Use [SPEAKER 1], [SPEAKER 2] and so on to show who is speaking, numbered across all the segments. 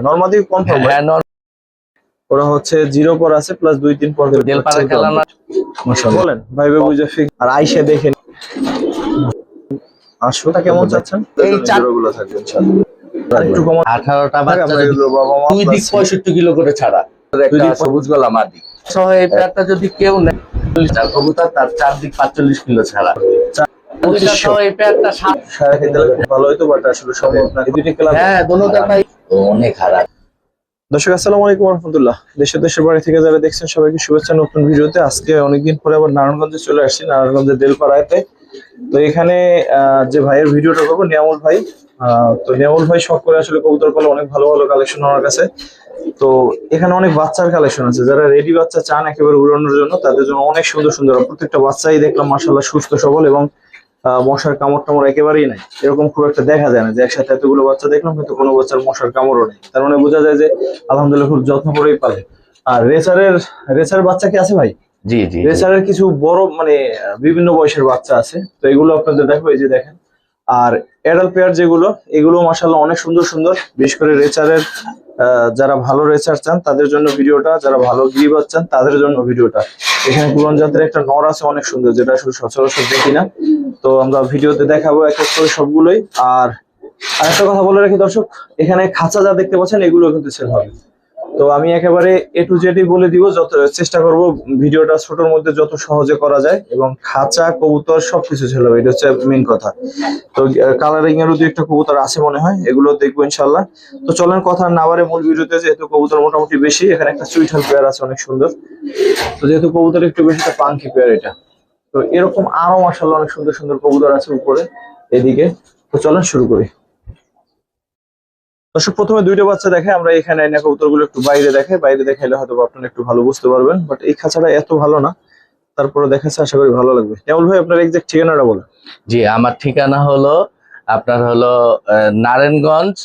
[SPEAKER 1] নরমাদি confirm.
[SPEAKER 2] হ্যাঁ,
[SPEAKER 1] ওরা হচ্ছে 0 পর আছে প্লাস 2-3 পর
[SPEAKER 2] দেলপাড়া খেলার মাঠ।
[SPEAKER 1] মাশাআল্লাহ বলেন ভাইবে বুঝে ফিক। আর আইসা দেখেন আসলটা কেমন চাচ্ছেন?
[SPEAKER 2] এই
[SPEAKER 1] জোড়াগুলো থাকবে ইনশাআল্লাহ। একটু কম
[SPEAKER 2] 18টা বাচ্চা
[SPEAKER 1] বাবা মা
[SPEAKER 2] দুই দিক 65 কিলো করে ছাড়া, একটা সবুজ গলা মাদি সহ এই পেয়ারটা যদি কেউ নেয় কবুতর তার 4 দিক 45 কিলো ছাড়া। এই পেয়ারটা
[SPEAKER 1] সারা খেতে ভালো হইতো বাট আসলে সম্ভব না। এই দুইটা ক্লাব
[SPEAKER 2] হ্যাঁ দোনোটাই অনেক খারাপ।
[SPEAKER 1] দর্শক আসসালামু আলাইকুম রাহমাতুল্লাহ। দেশের বাড়ি থেকে যারা দেখছেন সবাইকে শুভেচ্ছা নতুন ভিডিওতে। আজকে অনেকদিন পরে আবার নারায়ণগঞ্জে চলে আসছি, নারায়ণগঞ্জের দেলপাড়াতে। তো এখানে যে ভাইয়ের ভিডিওটা করবো নিয়ামুল ভাই। তো নিয়ামুল ভাই শখ করে আসলে কবুতর পালে অনেক ভালো ভালো কালেকশন আমার কাছে। তো এখানে অনেক বাচ্চার কালেকশন আছে, যারা রেডি বাচ্চা চান একেবারে উড়ানোর জন্য তাদের জন্য অনেক সুন্দর সুন্দর প্রত্যেকটা বাচ্চাই দেখলাম মাশাআল্লাহ সুস্থ সবল এবং মশার কামড় টামড় একেবারেই নাই। এরকম খুব একটা দেখা যায় না যে একসাথে এতগুলো বাচ্চা দেখলাম কিন্তু কোনো বাচ্চার মশার কামড়ও নেই। তার মানে বোঝা যায় যে আলহামদুলিল্লাহ খুব যত্ন করেই পালে। আর রেসারের বাচ্চা কি আছে ভাই?
[SPEAKER 2] জি জি,
[SPEAKER 1] রেসারের কিছু বড় মানে বিভিন্ন বয়সের বাচ্চা আছে, তো এগুলো আপনাদের দেখো, এই যে দেখেন। আর এডাল পেয়ার যেগুলো, এগুলো মাশাআল্লাহ অনেক সুন্দর সুন্দর। বিশেষ করে রেসারের যারা ভালো রেসার চান তাদের জন্য ভিডিওটা, যারা ভালো গিরিবাজ চান তাদের জন্য ভিডিওটা। এখানে পুরান জাতের একটা নর আছে অনেক সুন্দর, যেটা আসলে সচরাচর দেখি না। তো আমরা ভিডিওতে দেখাবো এক এক করে সবগুলোই। আর আরেকটা কথা বলে রাখি দর্শক, এখানে খাঁচা যা দেখতে পাচ্ছেন এগুলো কিন্তু সেল হবে। তো আমি একেবারে A to Z বলে দিব, যত চেষ্টা করব ভিডিওটা ছোটর মধ্যে যত সহজে করা যায়, এবং খাঁচা কবুতর সবকিছু ছিল, এটা হচ্ছে মেইন কথা। তো কালারিং এরও দুই একটা কবুতর আছে মনে হয়, এগুলো দেখবো ইনশাল্লাহ। তো চলেন কথা না বাড়ে মূল ভিডিওতে, যেহেতু কবুতর মোটামুটি বেশি। এখানে একটা সুইটহাল পেয়ার আছে অনেক সুন্দর। তো যেহেতু কবুতর একটু বেশি, তো পাঙ্কি পেয়ার এটা। তো এরকম আরো মাশাআল্লাহ অনেক সুন্দর সুন্দর কবুতর আছে উপরে এদিকে। তো চলেন শুরু করি। দর্শক প্রথমে দুইটা বাচ্চা দেখে আমরা এখানে এনে কবুতরগুলো একটু বাইরে দেখাইলে হয়তো আপনারা একটু ভালো বুঝতে পারবেন, বাট এই খাঁচাটা এত ভালো না, তারপরে দেখাচ্ছে, আশা করি ভালো লাগবে। কেমন ভাই আপনার এক্সাক্ট ঠিকানাটা বলেন।
[SPEAKER 2] জি, আমার ঠিকানা হলো আপনার নারায়ণগঞ্জ।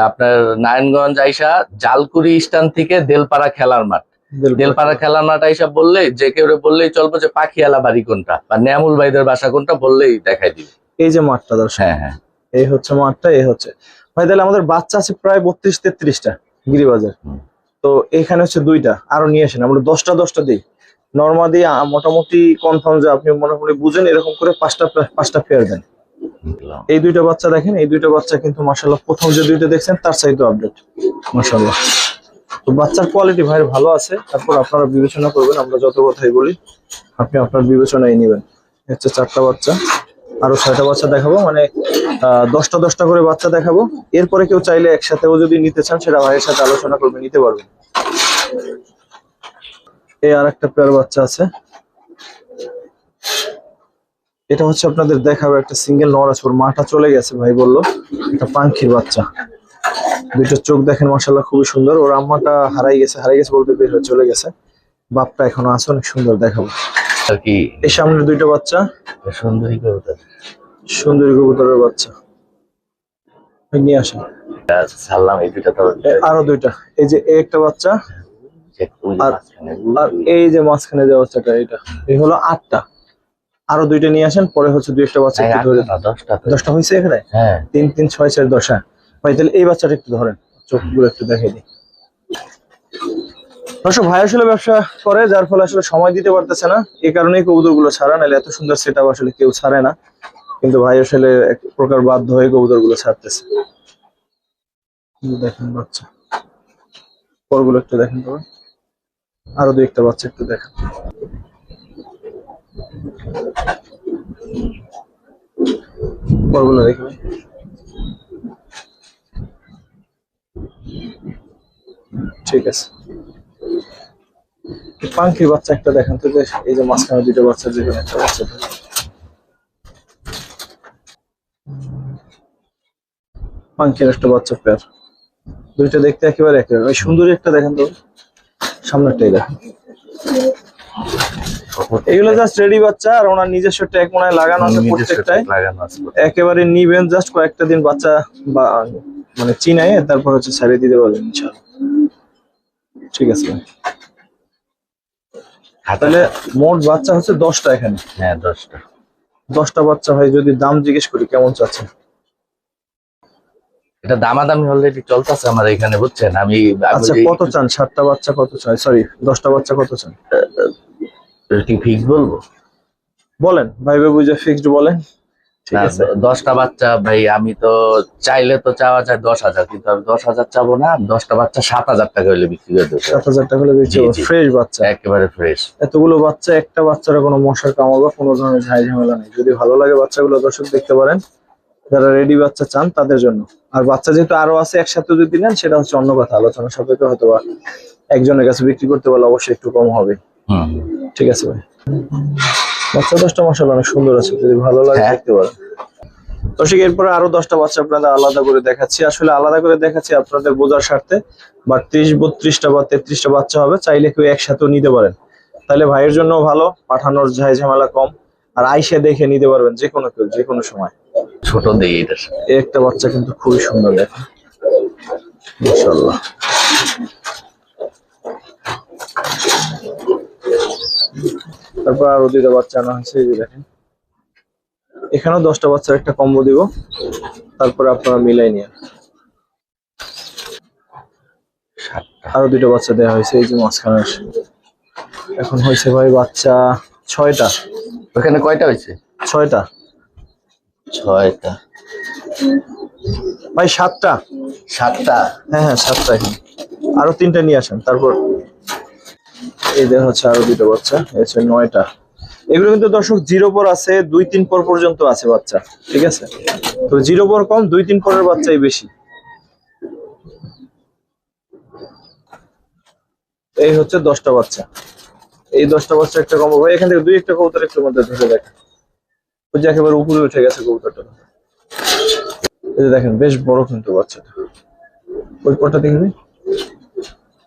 [SPEAKER 2] আপনার নারায়ণগঞ্জ আইসা জালকুড়ি স্ট্যান্ড থেকে দেলপাড়া খেলার মাঠ, দেলপাড়া খেলার মাঠ আইসা বললেই, যে কেউ বললেই চলবো যে পাখিয়ালা বাড়ি কোনটা বা নিয়ামুল ভাইদের বাসা কোনটা বললেই দেখাই দিবে।
[SPEAKER 1] এই যে মাঠটা দর্শক,
[SPEAKER 2] হ্যাঁ হ্যাঁ,
[SPEAKER 1] এই হচ্ছে মাঠটা। এই হচ্ছে ভাই, তাহলে আমাদের বাচ্চা আছে প্রায় 32-33টা গিরিবাজের। তো এখানে হচ্ছে দুইটা, আরো নিয়ে আসেন, আমরা 10টা দিই। নর্মাদি মোটামুটি কনফার্ম যে আপনি মোটামুটি বুঝেন, এরকম করে পাঁচটা পেয়ার দেন। এই দুইটা বাচ্চা দেখেন, এই দুইটা বাচ্চা কিন্তু মাশাআল্লাহ প্রথম যে দুইটা দেখছেন তার চাইতে আপডেট মাশাআল্লাহ। তো বাচ্চার কোয়ালিটি ভাই ভালো আছে, তারপর আপনারা বিবেচনা করবেন। আমরা যত কথাই বলি আপনি আপনার বিবেচনায় নেবেন। হচ্ছে 4টা বাচ্চা, আরো 6টা বাচ্চা দেখাবো, মানে 10টা করে বাচ্চা দেখাবো। এরপরে কেউ চাইলে একসাথেও যদি নিতে চান সেটা ভাইয়ের সাথে আলোচনা করবে, নিতে পারবেন। এই আর একটা পেয়ার বাচ্চা আছে, এটা হচ্ছে আপনাদের দেখাবো। একটা সিঙ্গেল নর আছে, ওর মাটা চলে গেছে ভাই বললো, একটা পাখির বাচ্চা। দুইটা চোখ দেখেন মাশাআল্লাহ খুবই সুন্দর। ওর আম্মাটা হারাই গেছে বলতে বের হয়ে চলে গেছে, বাপটা এখনো আছে, অনেক সুন্দর দেখাবো
[SPEAKER 2] আর কি।
[SPEAKER 1] এই সামনে দুইটা বাচ্চা, সুন্দরী কবুতরের বাচ্চা নিয়ে আসেন।
[SPEAKER 2] সালাম, এই দুইটা তো
[SPEAKER 1] আরো দুইটা, এই যে একটা বাচ্চা, আর এই যে মাঝখানে যে বাচ্চাটা, এটা এই হলো 8টা। আরো দুইটা নিয়ে আসেন, পরে হচ্ছে দুই একটা বাচ্চা একটু ধরে। 10টা হয়েছে এখানে। হ্যাঁ, 3 3 6 4 10। ভাই তাহলে এই বাচ্চাটা একটু ধরেন, চোখগুলো একটু দেখাই দিই। দর্শক ভাই আসলে ব্যবসা করে, যার ফলে আসলে সময় দিতে পারতেছে না, এই কারণেই কবুতর গুলো ছাড়া, নাহলে এত সুন্দর সেট আপ আসলে কেউ ছাড়ে না। কিন্তু ভাই আসলে এক প্রকার বাধ্য হয়ে কবুতর গুলো ছাড়তেছে। দেখেন বাচ্চা পরগুলো একটু দেখেন, তবে আরো দুই একটা বাচ্চা একটু দেখেন। পরগুলো দেখবে, ঠিক আছে। পাখির বাচ্চা একটা দেখেন তো, এই যে মাঝখানে দুইটা বাচ্চা, যেখানে একটা বাচ্চা পাখির একটা বাচ্চা পেয়ার, দুইটা দেখতে একেবারে একেবারে ওই সুন্দরী একটা দেখেন তো, সামনেরটাই দেখেন। এগুলো জাস্ট রেডি বাচ্চা, আর ওনার নিজস্ব ট্যাগ মনে হয় লাগানো আছে প্রত্যেকটাই, একেবারে নিবেন। জাস্ট কয়েকটা দিন বাচ্চা মানে চিনায়, তারপর হচ্ছে ছাড়িয়ে দিতে পারবেন ইনশাআল্লাহ। ঠিক আছে, তাহলে মোট বাচ্চা হচ্ছে 10টা এখানে।
[SPEAKER 2] হ্যাঁ
[SPEAKER 1] 10টা বাচ্চা। ভাই যদি দাম জিজ্ঞেস করি কেমন চাচ্ছেন?
[SPEAKER 2] এটা দামাদামি অলরেডি চলতেছে আমার এখানে, বুঝছেন? আমি
[SPEAKER 1] আচ্ছা কত চান? 7টা বাচ্চা কত চাই? সরি 10টা বাচ্চা কত চান?
[SPEAKER 2] কি ফিক্স বলবো?
[SPEAKER 1] বলেন ভাইবে বুঝে ফিক্সড বলেন। ঠিক
[SPEAKER 2] না,
[SPEAKER 1] আছে
[SPEAKER 2] 10টা বাচ্চা ভাই, আমি তো চাইলে তো চাওয়া যায় 10,000, কিন্তু আমি 10,000 চাবো না। 10টা বাচ্চা 7,000 টাকা হলে বিক্রি করে দেবো।
[SPEAKER 1] 7,000 টাকা হলে বেচে
[SPEAKER 2] জি, জি।
[SPEAKER 1] ফ্রেশ বাচ্চা
[SPEAKER 2] একেবারে ফ্রেশ।
[SPEAKER 1] এতগুলো বাচ্চা, একটা বাচ্চার কোনো মশার কামড় বা কোনো ধরনের ঝাই ঝামেলা নেই। যদি ভালো লাগে বাচ্চাগুলো দর্শক দেখতে পারেন, যারা রেডি বাচ্চা চান তাদের জন্য। আর বাচ্চা যেহেতু আরো আছে একসাথে যদি নেন সেটা হচ্ছে অন্য কথা, আলোচনা সাপেক্ষে হয়তো বা একজনের কাছে বিক্রি করতে পারলে অবশ্যই একটু কম হবে।
[SPEAKER 2] হুম।
[SPEAKER 1] ঠিক আছে ভাই, বাচ্চা 10টা মাশাআল্লাহ অনেক সুন্দর আছে, যদি ভালো লাগে
[SPEAKER 2] হ্যাঁ।
[SPEAKER 1] দেখতে পারেন। দর্শক এরপরে আরো 10টা বাচ্চা আপনাদের আলাদা করে দেখাচ্ছি। আসলে আলাদা করে দেখাচ্ছি আপনাদের বোঝার স্বার্থে। বা 30-32টা বা 33টা বাচ্চা হবে, চাইলে কেউ একসাথেও নিতে পারেন। তাহলে ভাইয়ের জন্য ভালো, পাঠানোর ঝাই ঝামেলা কম, আর আইসা দেখে নিতে পারবেন যে কোনো কেউ যে কোনো সময়।
[SPEAKER 2] ছোট দিই এটা।
[SPEAKER 1] এই একটা বাচ্চা কিন্তু খুবই সুন্দর, দেখেন মাশাআল্লাহ। তারপর আরো 2টা বাচ্চা আনা হয়েছে, এই যে দেখেন। এখানেও 10টা বাচ্চার একটা কম্বো দিব, তারপরে আপনারা মিলাই নিয়ে। আরো 2টা বাচ্চা দেওয়া হয়েছে, এই যে মাঝখানে এখন হয়েছে ভাই বাচ্চা 6টা।
[SPEAKER 2] ওখানে কয়টা হয়েছে?
[SPEAKER 1] 6টা
[SPEAKER 2] 6টা
[SPEAKER 1] ভাই, 7টা।
[SPEAKER 2] 7টা?
[SPEAKER 1] হ্যাঁ হ্যাঁ 7টা। এখন আরো 3টা নিয়ে আসেন। তারপর এই দেখা হচ্ছে আরো 2টা বাচ্চা, এই হচ্ছে 9টা। এগুলো কিন্তু দর্শক 0 পর আছে, 2-3 পর পর্যন্ত আছে বাচ্চা। ঠিক আছে, তো 0 পর কম, 2-3 পরের বাচ্চাই বেশি। এই হচ্ছে 10টা বাচ্চা। এই 10টা বাচ্চা একটা কম ভাই। এখান থেকে 2-1টা কবুতর একটু মধ্যে ধরে দেখেন, ওই যে একেবারে উপরে উঠে গেছে কবুতরটা। এই যে দেখেন বেশ বড় কিন্তু বাচ্চাটা। ওই পরটা দেখবি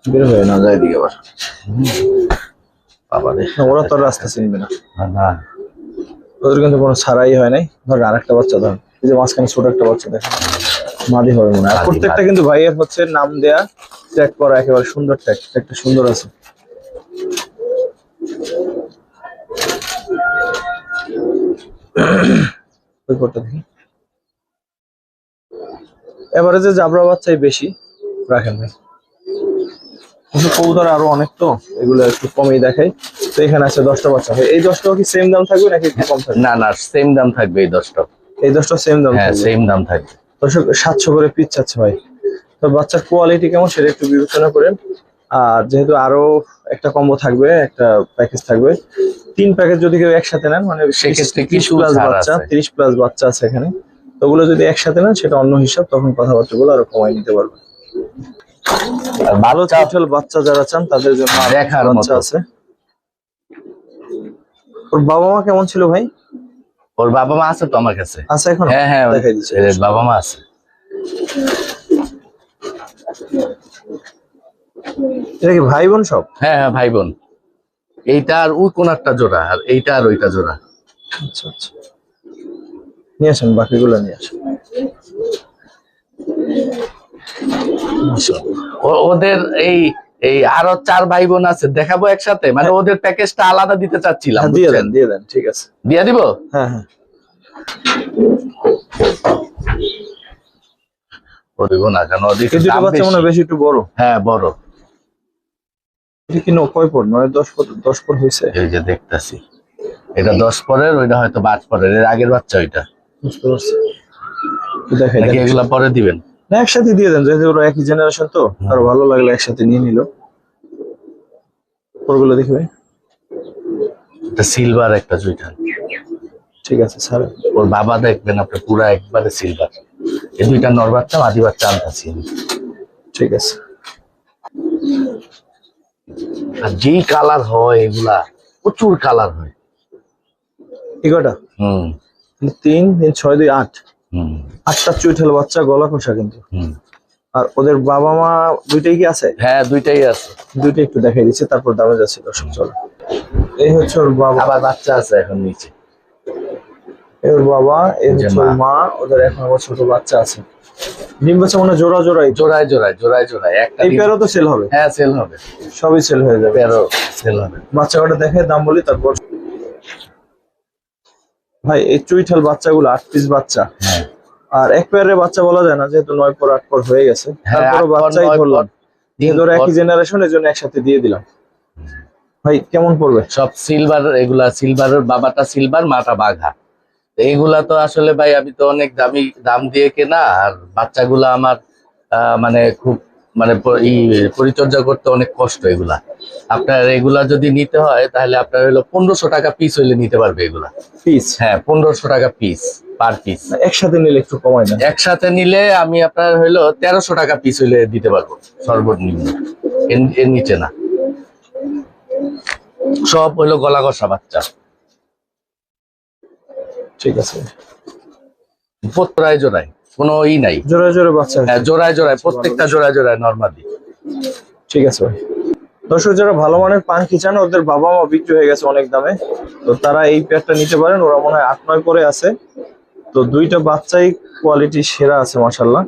[SPEAKER 1] বের হয়ে না যায় দিকে আবার।
[SPEAKER 2] বাবারে,
[SPEAKER 1] না, ওরা তো আর রাস্তা চিনবে না,
[SPEAKER 2] না।
[SPEAKER 1] ওদের কিন্তু কোনো ছাড়াই হয় নাই। ধর আরেকটা বাচ্চা, ধর এই যে মাঝখানে ছোট একটা বাচ্চা দেখেন, মাদি হবে মনে হয়। আর
[SPEAKER 2] মাদি,
[SPEAKER 1] প্রত্যেকটা
[SPEAKER 2] মাদি।
[SPEAKER 1] কিন্তু ভাইয়ের হচ্ছে নাম দেয়া, ট্যাগ করা, একেবারে সুন্দর ট্যাগ, একটা সুন্দর আছে। ওই পরটা দেখি। এবারে যে জাবরা বাচ্চাই বেশি রাখেন ভাই, কিন্তু কবুতর আরো অনেক, তো এগুলো একটু কমই দেখাই। তো এখানে আছে 10টা বাচ্চা। ভাই এই 10টা কি সেম দাম থাকবে নাকি একটু কম থাকবে?
[SPEAKER 2] না না, সেম দাম থাকবে এই 10টা।
[SPEAKER 1] এই 10টা সেম দাম
[SPEAKER 2] হ্যাঁ,
[SPEAKER 1] থাকবে।
[SPEAKER 2] সেম দাম থাকবে।
[SPEAKER 1] দর্শক 700 করে পিস চাচ্ছে ভাই। তো বাচ্চার কোয়ালিটি কেমন সেটা একটু বিবেচনা করেন। আর যেহেতু আরো একটা কম্বো থাকবে, একটা প্যাকেজ থাকবে, 3 প্যাকেজ যদি কেউ একসাথে নেন, মানে
[SPEAKER 2] সেক্ষেত্রে
[SPEAKER 1] 30
[SPEAKER 2] কিছু
[SPEAKER 1] প্লাস
[SPEAKER 2] ছাড়
[SPEAKER 1] বাচ্চা,
[SPEAKER 2] আছে।
[SPEAKER 1] 30 প্লাস বাচ্চা আছে এখানে। তো ওগুলো যদি একসাথে নেন সেটা অন্য হিসাব, তখন কথাবার্তাগুলো আরো কমাই নিতে পারবেন।
[SPEAKER 2] আর
[SPEAKER 1] ভালো
[SPEAKER 2] বাচ্চা
[SPEAKER 1] চিঠল বাচ্চা যারা চান তাদের জন্য আরো
[SPEAKER 2] দেখার
[SPEAKER 1] বাচ্চা
[SPEAKER 2] মতো।
[SPEAKER 1] আছে। ওর বাবা মা কেমন ছিল ভাই?
[SPEAKER 2] ওর বাবা মা আছে তো আমার কাছে।
[SPEAKER 1] আছে এখন?
[SPEAKER 2] হ্যাঁ হ্যাঁ,
[SPEAKER 1] দেখাই দিচ্ছি।
[SPEAKER 2] এর বাবা মা আছে।
[SPEAKER 1] এটা কি ভাই বোন সব?
[SPEAKER 2] হ্যাঁ হ্যাঁ, ভাই বোন। এইটা আর ওই কোন একটা জোড়া, আর এইটা আর ওইটা জোড়া।
[SPEAKER 1] আচ্ছা আচ্ছা, নিয়ে আসেন, বাকিগুলো নিয়ে আসেন।
[SPEAKER 2] ওদের এই এই আরো 4 ভাই বোন আছে, দেখাবো একসাথে। মানে ওদের প্যাকেজটা আলাদা দিতে চাচ্ছিলাম,
[SPEAKER 1] হ্যাঁ, দিয়ে দেন
[SPEAKER 2] বুঝছেন?
[SPEAKER 1] দিয়ে দেন, ঠিক আছে।
[SPEAKER 2] দিয়ে দিব।
[SPEAKER 1] হ্যাঁ হ্যাঁ,
[SPEAKER 2] ও দিব না কেন? ওদের
[SPEAKER 1] এই দুটো
[SPEAKER 2] দাম
[SPEAKER 1] বাচ্চা মনে হয়
[SPEAKER 2] বেশি।
[SPEAKER 1] বেশি একটু বড়।
[SPEAKER 2] হ্যাঁ, বড়।
[SPEAKER 1] এটা কি কয় পর? 9-10 পর, 10 পর হয়েছে।
[SPEAKER 2] এই যে দেখতাছি, এটা 10 পরের, ওইটা হয়তো 5 পরের, এর আগের বাচ্চা ওইটা।
[SPEAKER 1] বুঝতে পারছি, একটু দেখাই
[SPEAKER 2] নাকি
[SPEAKER 1] দেন।
[SPEAKER 2] এগুলা পরে দিবেন?
[SPEAKER 1] না, একসাথে দিয়ে দেন, যেহেতু ওরা একই জেনারেশন, তো আরো ভালো লাগলে একসাথে নিয়ে নিল। পরগুলো দেখবে।
[SPEAKER 2] এটা সিলভার একটা জুইটা।
[SPEAKER 1] ঠিক আছে স্যার।
[SPEAKER 2] ওর বাবা দেখবেন আপনি, পুরা একবারে সিলভার। এই দুইটা নর বাচ্চা, মাদি বাচ্চা আনতাছি আমি।
[SPEAKER 1] ঠিক আছে।
[SPEAKER 2] আর যেই কালার হয় এগুলা, প্রচুর কালার হয়।
[SPEAKER 1] এগারোটা?
[SPEAKER 2] হুম
[SPEAKER 1] 3 3 6 2 8,
[SPEAKER 2] হুম
[SPEAKER 1] 8টা চুইঠাল বাচ্চা, গলা কষা কিন্তু।
[SPEAKER 2] হুম।
[SPEAKER 1] আর ওদের বাবা মা দুইটাই কি আছে?
[SPEAKER 2] হ্যাঁ, দুইটাই আছে।
[SPEAKER 1] দুইটা একটু দেখাই দিচ্ছে, তারপর দামে যাচ্ছে দর্শক। চলো, এই হচ্ছে ওর বাবা।
[SPEAKER 2] আবার বাচ্চা আছে এখন নিচে।
[SPEAKER 1] এই ওর বাবা, এই
[SPEAKER 2] যে
[SPEAKER 1] হচ্ছে ওর মা। ওদের এখন আবার ছোট বাচ্চা আছে। ডিম বাচ্চা মনে হয় জোড়া জোড়াই।
[SPEAKER 2] জোড়ায় জোড়ায় জোড়ায় জোড়ায় একটা
[SPEAKER 1] এই
[SPEAKER 2] ডিম-
[SPEAKER 1] পেয়ারও তো সেল হবে?
[SPEAKER 2] হ্যাঁ, সেল হবে।
[SPEAKER 1] সবই সেল হয়ে যাবে।
[SPEAKER 2] পেয়ারও সেল হবে।
[SPEAKER 1] বাচ্চা কটা দেখে দাম বলি তারপর। ভাই এই চুইঠাল বাচ্চাগুলো 8 পিস বাচ্চা,
[SPEAKER 2] হ্যাঁ,
[SPEAKER 1] আর এক পেয়ারের বাচ্চা বলা যায় না, যেহেতু 9 পর 8 পর হয়ে গেছে,
[SPEAKER 2] হ্যাঁ,
[SPEAKER 1] তারপরে
[SPEAKER 2] 8 পর,
[SPEAKER 1] বাচ্চাই
[SPEAKER 2] 9
[SPEAKER 1] ধরলাম।
[SPEAKER 2] পর, 3
[SPEAKER 1] ধরো
[SPEAKER 2] পর।
[SPEAKER 1] একই জেনারেশন, এর জন্য একসাথে দিয়ে দিলাম। ভাই কেমন পড়বে?
[SPEAKER 2] সব সিলভার, এগুলা সিলভারের, বাবাটা সিলভার, মাটা বাঘা। তো এইগুলা তো আসলে ভাই আমি তো অনেক দাম দিয়ে কেনা, আর বাচ্চাগুলা আমার মানে খুব মানে পরিচর্যা করতে অনেক কষ্ট এগুলা। আপনার এগুলা যদি নিতে হয় তাহলে আপনার হলো 1500 টাকা পিস হইলে নিতে পারবে এগুলা।
[SPEAKER 1] পিস?
[SPEAKER 2] হ্যাঁ, 1500 টাকা পিস, পার পিস।
[SPEAKER 1] একসাথে নিলে একটু কমায় দেন।
[SPEAKER 2] একসাথে নিলে আমি আপনার হইলো 1300 টাকা পিস হইলে দিতে পারবো সর্বনিম্ন, এর নিচে না। সব হইলো গলা কষা বাচ্চা।
[SPEAKER 1] ঠিক আছে,
[SPEAKER 2] জোড়ায় জোড়ায় কোনো নাই।
[SPEAKER 1] জোড়া জোড়া বাচ্চা?
[SPEAKER 2] হ্যাঁ, জোড়ায় জোড়ায়, প্রত্যেকটা জোড়ায় জোড়ায় নরমালি।
[SPEAKER 1] ঠিক আছে ভাই। দর্শক যারা ভালো মানের পাখি চান, ওদের বাবা মা বিক্রি হয়ে গেছে অনেক দামে, তো তারা এই পেয়ারটা নিতে পারেন। ওরা মনে হয় 8-9 পরে আছে। তো দুইটা বাচ্চাই কোয়ালিটি সেরা আছে মাশাআল্লাহ।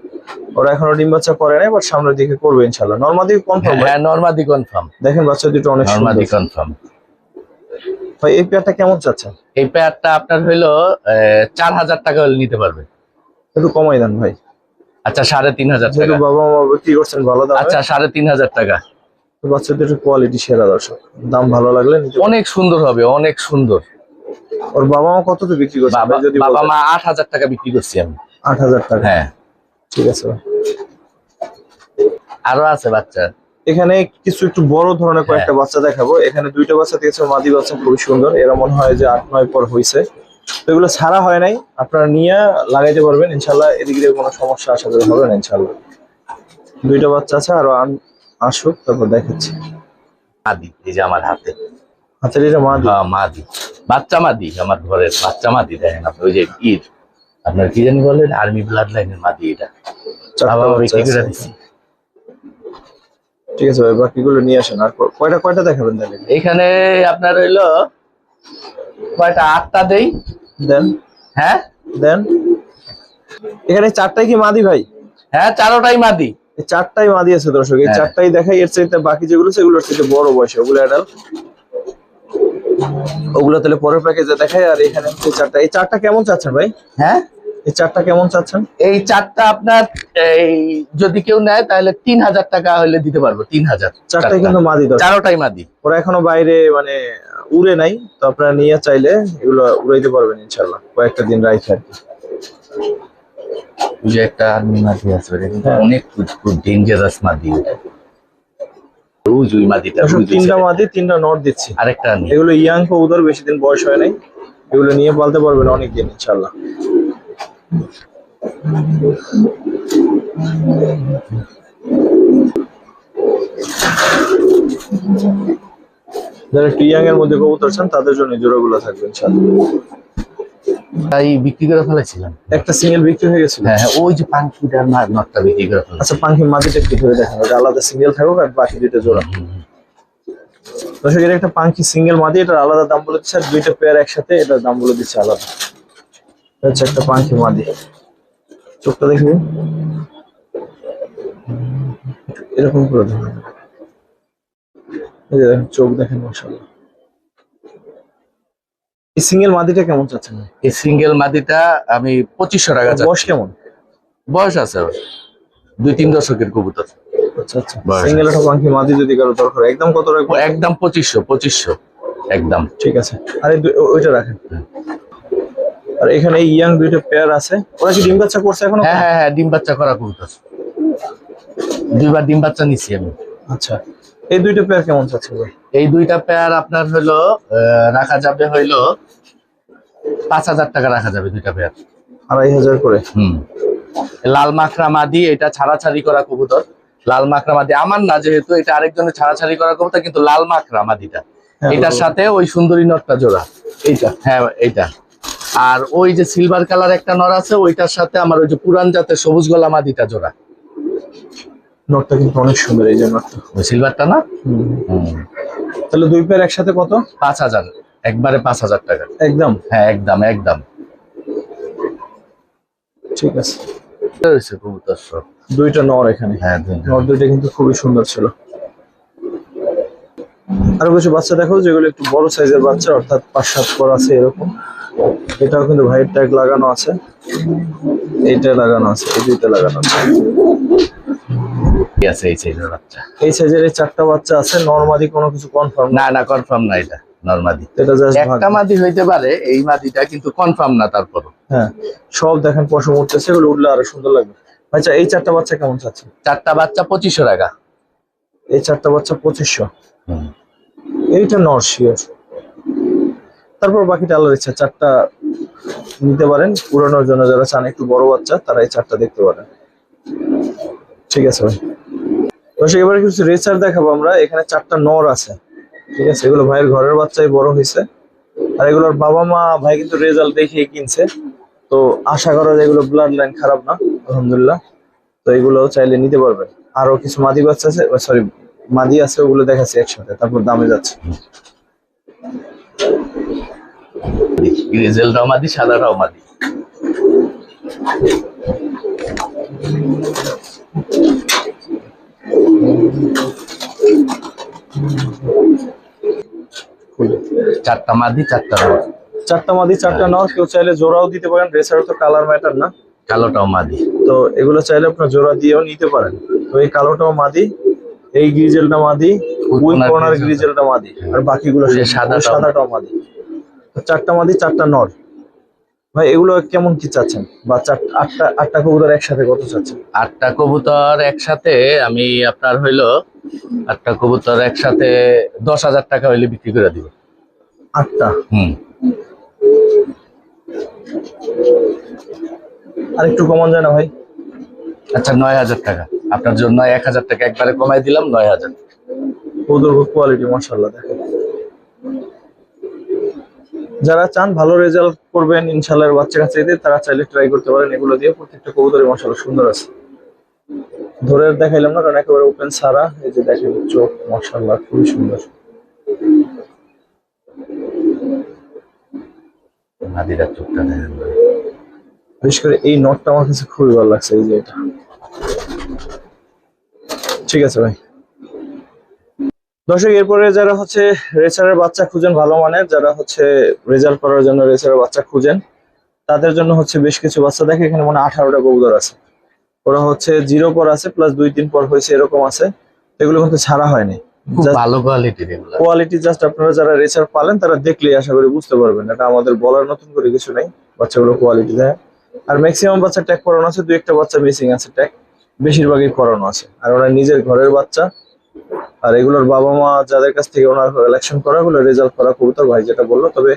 [SPEAKER 1] ওরা এখনো ডিম বাচ্চা করে নাই, বাট সামনের দিকে করবে ইনশাআল্লাহ। নরমাদি কনফার্ম?
[SPEAKER 2] হ্যাঁ, নরমাদি কনফার্ম।
[SPEAKER 1] দেখেন বাচ্চা দুটো অনেক সুন্দর।
[SPEAKER 2] নরমাদি কনফার্ম।
[SPEAKER 1] ভাই এই পেয়ারটা কেমন চাচ্ছেন?
[SPEAKER 2] এই পেয়ারটা আপনার হইলো 4000 টাকা হলে নিতে পারবে।
[SPEAKER 1] একটু কমাই দেন ভাই।
[SPEAKER 2] আচ্ছা, 3500
[SPEAKER 1] যেহেতু
[SPEAKER 2] টাকা।
[SPEAKER 1] বাবা মা বিক্রি করছেন ভালো দামে।
[SPEAKER 2] আচ্ছা, 3500 টাকা।
[SPEAKER 1] তো বাচ্চা দুটো কোয়ালিটি সেরা দর্শক, দাম ভালো লাগলে নিতে পারেন।
[SPEAKER 2] অনেক সুন্দর হবে, অনেক সুন্দর।
[SPEAKER 1] ওর বাবা মা কততে বিক্রি করছে ভাই যদি
[SPEAKER 2] বাবা
[SPEAKER 1] বলতেন?
[SPEAKER 2] মা 8000 টাকা বিক্রি করছি আমি।
[SPEAKER 1] 8000 টাকা?
[SPEAKER 2] হ্যাঁ।
[SPEAKER 1] ঠিক আছে ভাই।
[SPEAKER 2] আরো আছে বাচ্চা।
[SPEAKER 1] এখানে কিছু একটু বড় ধরনের কয়েকটা বাচ্চা দেখাবো। এখানে দুইটা বাচ্চা দেখেছো, মাদি বাচ্চা খুবই সুন্দর। এরা মনে হয় যে 8-9 পর হয়েছে। তো এগুলো ছাড়া হয় নাই, আপনারা নিয়ে লাগাইতে পারবেন ইনশাল্লাহ। এদিকে কোনো সমস্যা আশা করি হবে না ইনশাল্লাহ। দুইটা বাচ্চা আছে, আরো আসুক তারপর দেখাচ্ছি।
[SPEAKER 2] মাদি, এই যে আমার হাতে।
[SPEAKER 1] আচ্ছা, এটা মাদি?
[SPEAKER 2] হ্যাঁ, মাদি বাচ্চা, মাদি আমার ঘরের বাচ্চা মাদি। দেখেন আপনি, ওই যে আপনার কি জানি বলেন, আর্মি ব্লাড লাইনের মাদি। এটা
[SPEAKER 1] চারটা
[SPEAKER 2] বাবা
[SPEAKER 1] বাচ্চা
[SPEAKER 2] বিক্রি করে
[SPEAKER 1] আছে।
[SPEAKER 2] দিছি।
[SPEAKER 1] ঠিক আছে ভাই, বাকিগুলো নিয়ে আসেন। আর কয়টা দেখাবেন তাহলে?
[SPEAKER 2] এখানে আপনার হইলো কয়টা, 8টা দেই।
[SPEAKER 1] দেন।
[SPEAKER 2] হ্যাঁ
[SPEAKER 1] দেন। এখানে 4টাই কি মাদি ভাই?
[SPEAKER 2] হ্যাঁ, 4টাই মাদি।
[SPEAKER 1] এই 4টাই মাদি আছে দর্শক। এই
[SPEAKER 2] হ্যাঁ।
[SPEAKER 1] 4টাই দেখাই। এর চাইতে বাকি যেগুলো সেগুলোর চাইতে বড় বয়সে, ওগুলো অ্যাডাল্ট। ওগুলো তাহলে পরের প্যাকেজে দেখাই। আর এখানে হচ্ছে 4টা। এই 4টা কেমন চাচ্ছেন ভাই?
[SPEAKER 2] হ্যাঁ,
[SPEAKER 1] এই 4টা কেমন চাচ্ছেন?
[SPEAKER 2] এই 4টা আপনার এই যদি কেউ নেয় তাহলে 3000 টাকা হলে দিতে পারবো। 3000।
[SPEAKER 1] 4টাই কিন্তু মাদি দর্শক।
[SPEAKER 2] 4টাই মাদি।
[SPEAKER 1] ওরা এখনো বাইরে মানে উড়ে নাই, তো আপনারা নিয়ে চাইলে এগুলো উড়াইতে পারবেন ইনশাল্লাহ কয়েকটা দিন রাইখে আর কি।
[SPEAKER 2] ওই যে একটা আর্মি মাদি আছে, ওটা কিন্তু
[SPEAKER 1] হ্যাঁ।
[SPEAKER 2] অনেক খুব ডেঞ্জারাস মাদি। ওই যে ওই মাদিটা,
[SPEAKER 1] দর্শক
[SPEAKER 2] ওই যে
[SPEAKER 1] 3টা মাদি 3টা নর দিচ্ছি।
[SPEAKER 2] আরেকটা নেই।
[SPEAKER 1] এগুলো ইয়াং কবুতর, বেশি দিন বয়স হয় নাই। এগুলো নিয়ে পালতে পারবেন অনেক দিন ইনশাল্লাহ। যারা একটু ইয়াং এর মধ্যে কবুতর চান তাদের জন্য এই জোড়াগুলো থাকবে ইনশাল্লাহ।
[SPEAKER 2] তাই বিক্রি করে ফেলেছিলাম।
[SPEAKER 1] একটা সিঙ্গেল বিক্রি হয়ে গেছিল।
[SPEAKER 2] হ্যাঁ হ্যাঁ, ওই যে পাঙ্কিটার নটটা বিক্রি করে ফেলেছি।
[SPEAKER 1] আচ্ছা, পাখি মাদিটা একটু ধরে দেখেন, ওটা আলাদা সিঙ্গেল থাকুক, আর বাকি দুইটা জোড়া। দর্শক, এটা একটা পাখি সিঙ্গেল মাদি, এটার আলাদা দাম বলে দিচ্ছে। আর দুইটা পেয়ার একসাথে, এটার দাম বলে দিচ্ছে আলাদা। এটা হচ্ছে একটা পাখি মাদি। চোখটা দেখবি এরকম করে ধরুন। এই যে দেখেন, চোখ দেখেন মাশাআল্লাহ। এই সিঙ্গেল মাদিটা কেমন চাচ্ছেন?
[SPEAKER 2] এই সিঙ্গেল মাদিটা আমি 2500 টাকা চাচ্ছি।
[SPEAKER 1] বয়স কেমন?
[SPEAKER 2] বয়স আছে ওর 2-3 দশকের কবুতর।
[SPEAKER 1] আচ্ছা আচ্ছা,
[SPEAKER 2] বয়স
[SPEAKER 1] সিঙ্গেল একটা পাখি মাদি যদি কারো দরকার, একদম কত রাখবো?
[SPEAKER 2] একদম 2500 একদম।
[SPEAKER 1] ঠিক আছে। আর ওইটা রাখেন। আর এখানে ইয়াং দুইটা পেয়ার আছে। ওরা কি ডিম বাচ্চা করছে এখনো?
[SPEAKER 2] হ্যাঁ হ্যাঁ হ্যাঁ, ডিম বাচ্চা করা কবুতর। 2বার ডিম বাচ্চা নিছি আমি।
[SPEAKER 1] আচ্ছা, এই দুইটা পেয়ার কেমন চাচ্ছে ভাই?
[SPEAKER 2] এই দুইটা পেয়ার আপনার হলো রাখা যাবে হইলো 5000 টাকা রাখা যাবে দুইটা পেয়ার।
[SPEAKER 1] 2500 করে?
[SPEAKER 2] লাল মাখরা মাদি, এটা ছাড়াছাড়ি করা কবুতর। লাল মাখরা মাদি আমার না, যেহেতু এটা আরেকজনের ছাড়াছাড়ি করা কবুতর, কিন্তু লাল মাখরা মাদিটা।
[SPEAKER 1] হ্যাঁ,
[SPEAKER 2] এটার সাথে ওই সুন্দরী নটটা জোড়া।
[SPEAKER 1] এইটা?
[SPEAKER 2] হ্যাঁ, এইটা। আর ওই যে সিলভার কালার একটা নর আছে, ওইটার সাথে আমার ওই যে পুরান জাতের সবুজ গলা মাদিটা জোড়া।
[SPEAKER 1] নটটা কিন্তু অনেক সুন্দর, এই যে নটটা।
[SPEAKER 2] ওই সিলভারটা না?
[SPEAKER 1] তাহলে দুই পেয়ার একসাথে কত?
[SPEAKER 2] 5000, একবারে 5000 টাকা
[SPEAKER 1] একদম?
[SPEAKER 2] হ্যাঁ, একদম একদম।
[SPEAKER 1] ঠিক আছে।
[SPEAKER 2] রয়েছে কবুতর সব।
[SPEAKER 1] দুইটা নর এখানে।
[SPEAKER 2] হ্যাঁ,
[SPEAKER 1] নর দুইটা কিন্তু খুবই সুন্দর ছিল। আরো কিছু বাচ্চা দেখো যেগুলো একটু বড় সাইজের বাচ্চা, অর্থাৎ 5-7 পর আছে এরকম। এটাও কিন্তু ভাইয়ের ট্যাগ লাগানো আছে, এইটা লাগানো আছে, এই দুইটা লাগানো আছে।
[SPEAKER 2] কি আছে এই সাইজের বাচ্চা?
[SPEAKER 1] এই সাইজের এই চারটা বাচ্চা আছে। নরমাদি কোনো কিছু কনফার্ম
[SPEAKER 2] না না, কনফার্ম না, এটা নরমাদি।
[SPEAKER 1] এটা জাস্ট ভাগ।
[SPEAKER 2] একটা মাদি হইতে পারে, এই মাদিটা কিন্তু কনফার্ম না তারপরও।
[SPEAKER 1] হ্যাঁ, সব দেখেন পশম উঠতেছে, এগুলো উঠলে আরো সুন্দর লাগবে। আচ্ছা, এই চারটা বাচ্চা কেমন চাচ্ছে?
[SPEAKER 2] চারটা বাচ্চা 2500 টাকা।
[SPEAKER 1] এই চারটা বাচ্চা 2500। এইটা নর শিওর। তারপর বাকিটা আল্লাহর ইচ্ছা, চারটা নিতে পারেন পুরানোর জন্য। যারা চান একটু বড় বাচ্চা তারা এই চারটা দেখতে পারেন। ঠিক আছে ভাই, দর্শক এবারে কিছু রেসার দেখাবো আমরা। এখানে চারটা নর আছে, ঠিক আছে। এগুলো ভাইয়ের ঘরের বাচ্চাই বড় হয়েছে, আর এগুলোর বাবা মা ভাই কিন্তু রেজাল্ট দেখে কিনছে। তো আশা করা যায় এগুলো ব্লাড লাইন খারাপ না, আলহামদুলিল্লাহ। তো এগুলো চাইলে নিতে পারবেন। আরো কিছু মাদি বাচ্চা আছে, সরি মাদি আছে, ওগুলো দেখাচ্ছি একসাথে, তারপর দামে যাচ্ছে।
[SPEAKER 2] গ্রিজেলটাও মাদি, সাদাটাও মাদি। চারটা মাদি, চারটা নর।
[SPEAKER 1] চারটা মাদি, চারটা নর। কেউ চাইলে জোড়াও দিতে পারেন, রেসার তো কালার ম্যাটার না।
[SPEAKER 2] কালোটাও মাদি।
[SPEAKER 1] তো এগুলো চাইলে আপনার জোড়া দিয়েও নিতে পারেন। তো এই কালোটাও মাদি, এই গ্রিজেলটা মাদি, ওই কর্নার গ্রিজেলটা মাদি, আর বাকিগুলো সাদাটাও মাদি। তো চারটা মাদি, চারটা নর। ভাই এগুলো কেমন কি চাচ্ছেন? বা আটটা কবুতর একসাথে কত চাচ্ছেন?
[SPEAKER 2] আটটা কবুতর একসাথে আমি আপনার হইলো, আটটা কবুতর একসাথে 10,000 টাকা হইলে বিক্রি করে দিব।
[SPEAKER 1] আটটা? আর একটু কমান যায় না ভাই?
[SPEAKER 2] আচ্ছা, 9,000 টাকা আপনার জন্য। 1,000 টাকা একবারে কমাই দিলাম, 9,000।
[SPEAKER 1] কবুতর কোয়ালিটি মাশাআল্লাহ দেখেন। যারা চান ভালো রেজাল্ট করবেন ইনশাআল্লাহ বাচ্চা কাছে দিয়ে, তারা চাইলে ট্রাই করতে পারেন এগুলো দিয়ে। প্রত্যেকটা কবুতরই মাশাআল্লাহ সুন্দর আছে। ধরে দেখাইলাম না কারণ একেবারে ওপেন সারা। এই যে দেখেন চোখ মাশাআল্লাহ খুবই সুন্দর।
[SPEAKER 2] মাদিরা চোখটা দেখেন,
[SPEAKER 1] বিশেষ করে এই নটটা আমার কাছে খুবই ভালো লাগছে, এই যে এটা। ঠিক আছে ভাই। দর্শক এরপরে যারা হচ্ছে রেসারের বাচ্চা খুঁজেন ভালো মানের, যারা হচ্ছে রেজাল্ট করার জন্য রেসারের বাচ্চা খুঁজেন, তাদের জন্য হচ্ছে বেশ কিছু বাচ্চা দেখে। এখানে মনে 18টা কবুতর আছে। ওরা হচ্ছে 0 পর আছে, প্লাস 2-3 পর হয়েছে, এরকম আছে। এগুলো কিন্তু ছাড়া হয়নি,
[SPEAKER 2] খুব ভালো কোয়ালিটির এগুলো।
[SPEAKER 1] কোয়ালিটি জাস্ট আপনারা যারা রেসার পালেন তারা দেখলেই আশা করি বুঝতে পারবেন। এটা আমাদের বলার নতুন করে কিছু নাই, বাচ্চাগুলো কোয়ালিটি দেয়। আর ম্যাক্সিমাম বাচ্চা ট্যাগ করানো আছে, 2-1টা বাচ্চা মিসিং আছে ট্যাগ, বেশিরভাগই করানো আছে। আর ওরা নিজের ঘরের বাচ্চা। আর এগুলোর বাবা মা যাদের কাছ থেকে ওনার কালেকশন করা, ওগুলো রেজাল্ট করা কবুতর, ভাই যেটা বললো। তবে